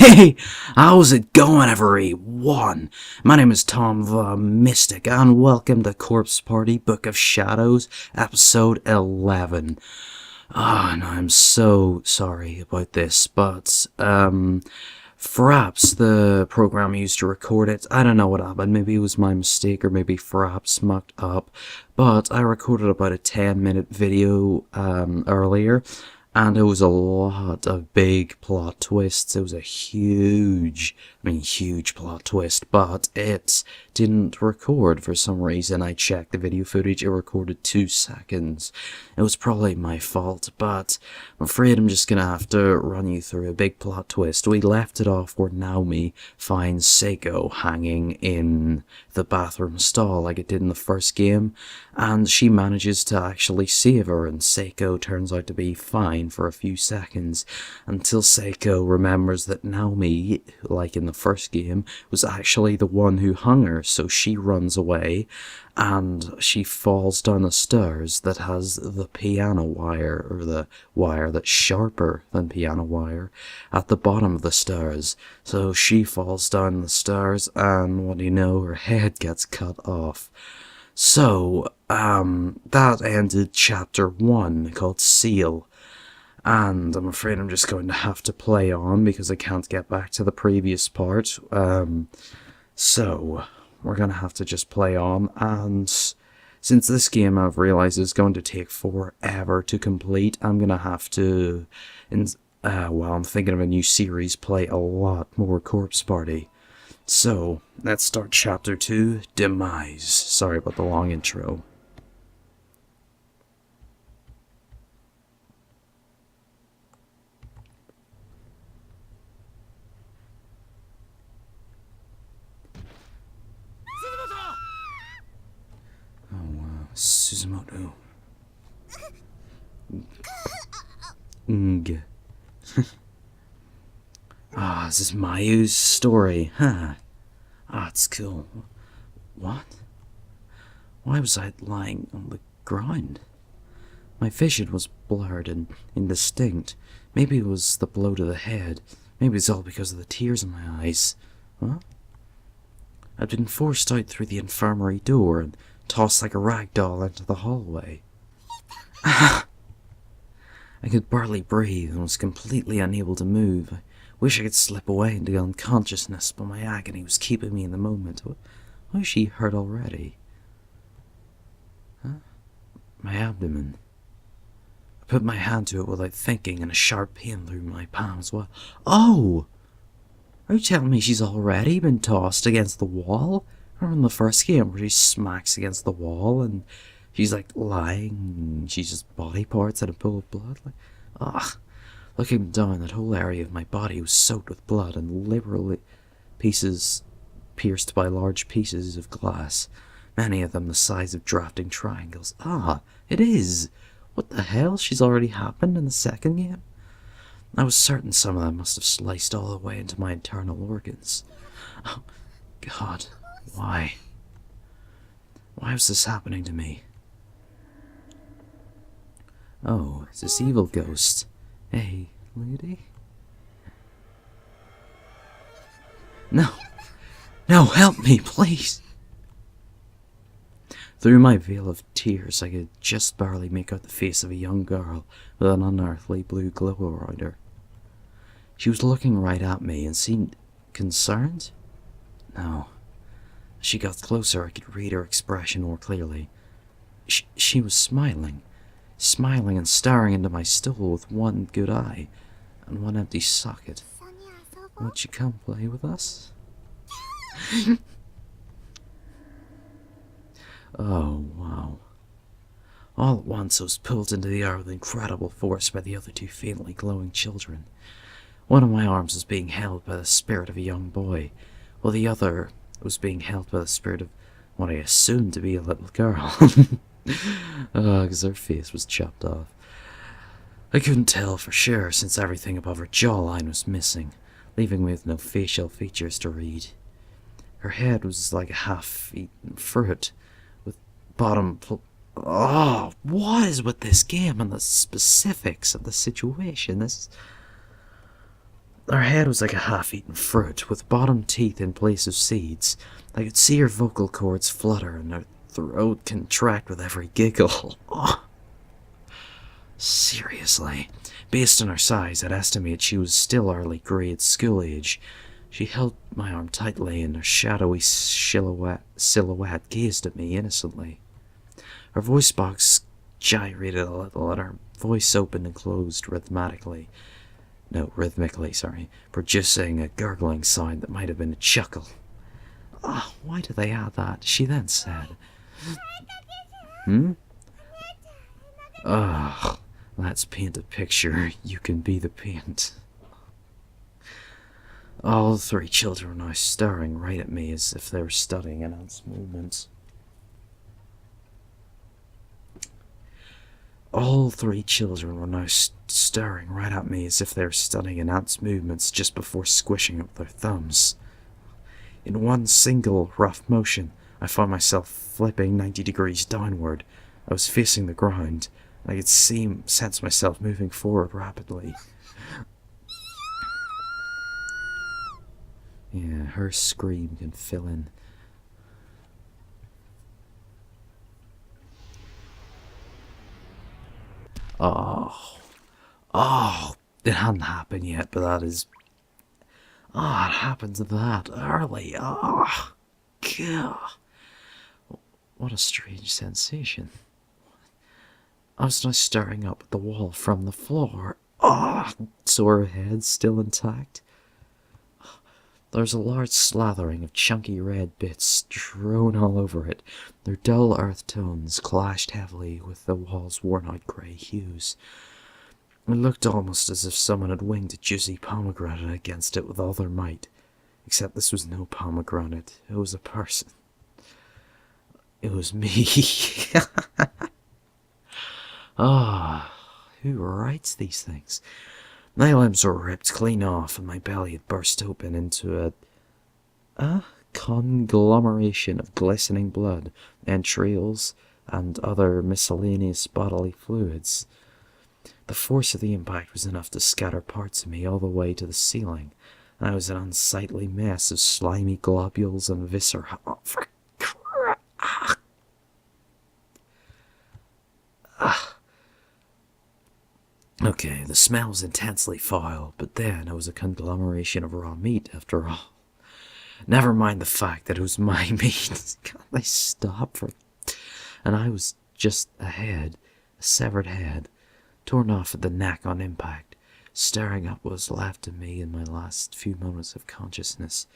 Hey, how's it going, everyone? My name is TomTheMystik, and welcome to Corpse Party Book of Shadows, episode 11. And I'm so sorry about this, but, Fraps, the program I used to record it, I don't know what happened, maybe it was my mistake, or maybe Fraps mucked up, but I recorded about a 10-minute video, earlier, and it was a lot of big plot twists. It was a huge plot twist, but it didn't record for some reason. I checked the video footage, it recorded 2 seconds. It was probably my fault, but I'm afraid I'm just gonna have to run you through a big plot twist. We left it off where Naomi finds Seiko hanging in the bathroom stall like it did in the first game, and she manages to actually save her, and Seiko turns out to be fine for a few seconds, until Seiko remembers that Naomi, like in the first game, was actually the one who hung her, so she runs away, and she falls down the stairs that has the piano wire, or the wire that's sharper than piano wire, at the bottom of the stairs. So she falls down the stairs, and what do you know, her head gets cut off. So, that ended chapter 1, called Seal. And I'm afraid I'm just going to have to play on because I can't get back to the previous part. So we're going to have to just play on. And since this game I've realized is going to take forever to complete, I'm going to have to, while I'm thinking of a new series, play a lot more Corpse Party. So let's start chapter 2, Demise. Sorry about the long intro. Suzumoto. This is Mayu's story, huh? It's cool. What? Why was I lying on the ground? My vision was blurred and indistinct. Maybe it was the blow to the head. Maybe it's all because of the tears in my eyes. Huh? I'd been forced out through the infirmary door and tossed like a rag doll into the hallway. I could barely breathe and was completely unable to move. I wish I could slip away into unconsciousness, but my agony was keeping me in the moment. Why is she hurt already? Huh? My abdomen. I put my hand to it without thinking, and a sharp pain through my palm as well. Oh! Are you telling me she's already been tossed against the wall? Remember in the first game where she smacks against the wall and she's like lying, she's just body parts and a pool of blood? Looking down, that whole area of my body was soaked with blood and liberally pieces pierced by large pieces of glass, many of them the size of drafting triangles. It is! What the hell? She's already happened in the second game? I was certain some of them must have sliced all the way into my internal organs. Oh, God. Why? Why was this happening to me? Oh, it's this evil ghost. Hey, lady? No! No, help me, please! Through my veil of tears, I could just barely make out the face of a young girl with an unearthly blue glow around her. She was looking right at me and seemed concerned? No. As she got closer, I could read her expression more clearly. She was smiling and staring into my stool with one good eye and one empty socket. Would you come play with us? Oh, wow. All at once I was pulled into the air with incredible force by the other 2 faintly glowing children. One of my arms was being held by the spirit of a young boy, while the other was being held by the spirit of what I assumed to be a little girl. Because her face was chopped off. I couldn't tell for sure since everything above her jawline was missing, leaving me with no facial features to read. Her head was like a half-eaten fruit, with bottom... what is with this game and the specifics of the situation? Her head was like a half-eaten fruit, with bottom teeth in place of seeds. I could see her vocal cords flutter and her throat contract with every giggle. Oh, seriously. Based on her size, I'd estimate she was still early grade school age. She held my arm tightly, and her shadowy silhouette gazed at me innocently. Her voice box gyrated a little, and her voice opened and closed rhythmically, producing a gurgling sound that might have been a chuckle. Ah, why do they add that? She then said, Ugh, let's paint a picture. You can be the paint. All three children were now staring right at me as if they were studying enhanced movements. All three children were now staring right at me as if they were studying enhanced movements just before squishing up their thumbs. In one single rough motion, I found myself flipping 90 degrees downward. I was facing the ground, and I could sense myself moving forward rapidly. Yeah, her scream can fill in. Oh, it hadn't happened yet, but that is... Oh, it happened that early. Oh, God. What a strange sensation. I was now staring up at the wall from the floor. Oh, so her head still intact. There was a large slathering of chunky red bits strewn all over it. Their dull earth tones clashed heavily with the wall's worn-out grey hues. It looked almost as if someone had winged a juicy pomegranate against it with all their might. Except this was no pomegranate. It was a person. It was me. Ah, who writes these things? My limbs were ripped clean off, and my belly had burst open into a conglomeration of glistening blood, entrails, and other miscellaneous bodily fluids. The force of the impact was enough to scatter parts of me all the way to the ceiling, and I was an unsightly mess of slimy globules and viscera. Oh, for crap! Okay, the smell was intensely foul, but then it was a conglomeration of raw meat after all. Never mind the fact that it was my meat. Can't they stop for... And I was just a head, a severed head, torn off at the neck on impact, staring up what was left of me in my last few moments of consciousness.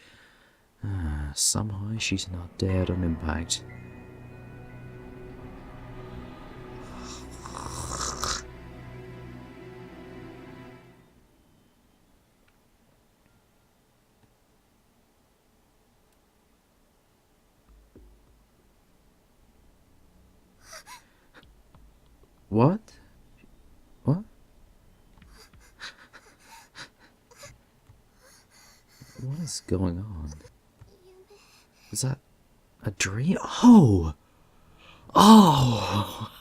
Somehow she's not dead on impact. What? What? What is going on? Was that a dream? Oh! Oh!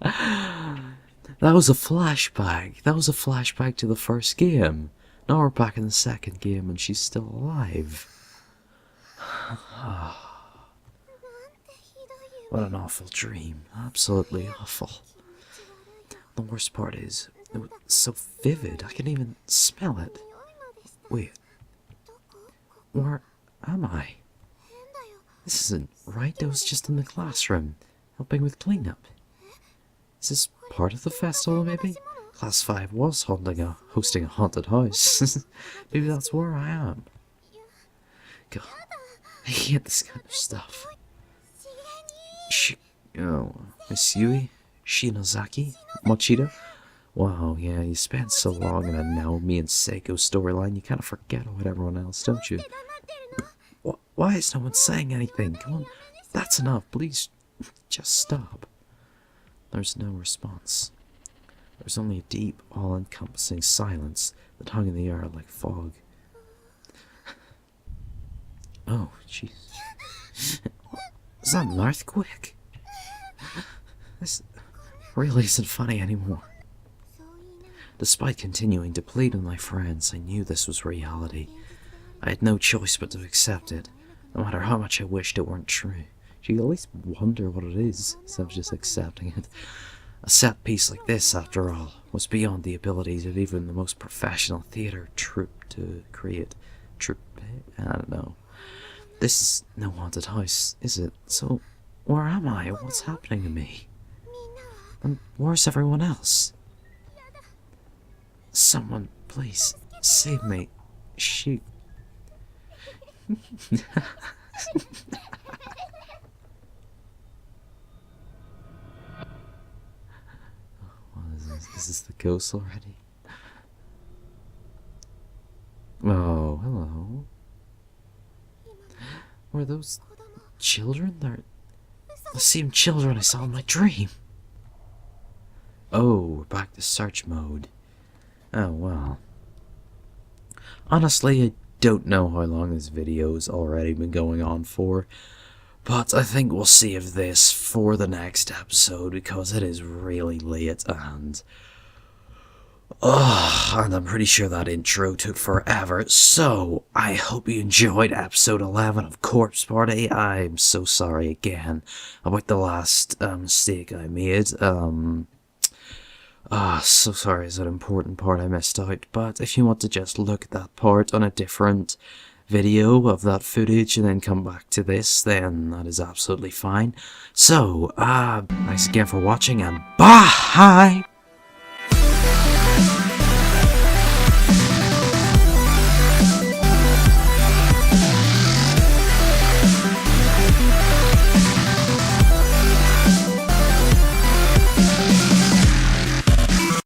That was a flashback. That was a flashback to the first game. Now we're back in the second game and she's still alive. What an awful dream. Absolutely awful. The worst part is, it was so vivid, I can even smell it. Wait. Where am I? This isn't right. I was just in the classroom, helping with cleanup. Is this part of the festival, maybe? Class 5 was hosting a haunted house. Maybe that's where I am. God, I hate this kind of stuff. Miss Yui? Shinozaki? Mochida? Wow, yeah, you spent so long in a Naomi and Seiko storyline, you kind of forget about everyone else, don't you? Why is no one saying anything? Come on, that's enough, please, just stop. There's no response. There's only a deep, all-encompassing silence that hung in the air like fog. Oh, jeez. Is that an earthquake? This really isn't funny anymore. Despite continuing to plead with my friends, I knew this was reality. I had no choice but to accept it, no matter how much I wished it weren't true. You at least wonder what it is, instead of just accepting it. A set piece like this, after all, was beyond the abilities of even the most professional theatre troupe to create. Troupe? I don't know. This is no haunted house, is it? So, where am I? What's happening to me? And where's everyone else? Someone, please, save me. Shoot. What is this? Is this the ghost already? Oh, hello. Were those children? They're the same children I saw in my dream. Oh, we're back to search mode. Oh, well. Honestly, I don't know how long this video's already been going on for, but I think we'll save this for the next episode because it is really late and I'm pretty sure that intro took forever. So, I hope you enjoyed episode 11 of Corpse Party. I'm so sorry again about the last mistake I made. So sorry, it's an important part I missed out, but if you want to just look at that part on a different video of that footage and then come back to this, then that is absolutely fine. So, thanks again for watching and bye!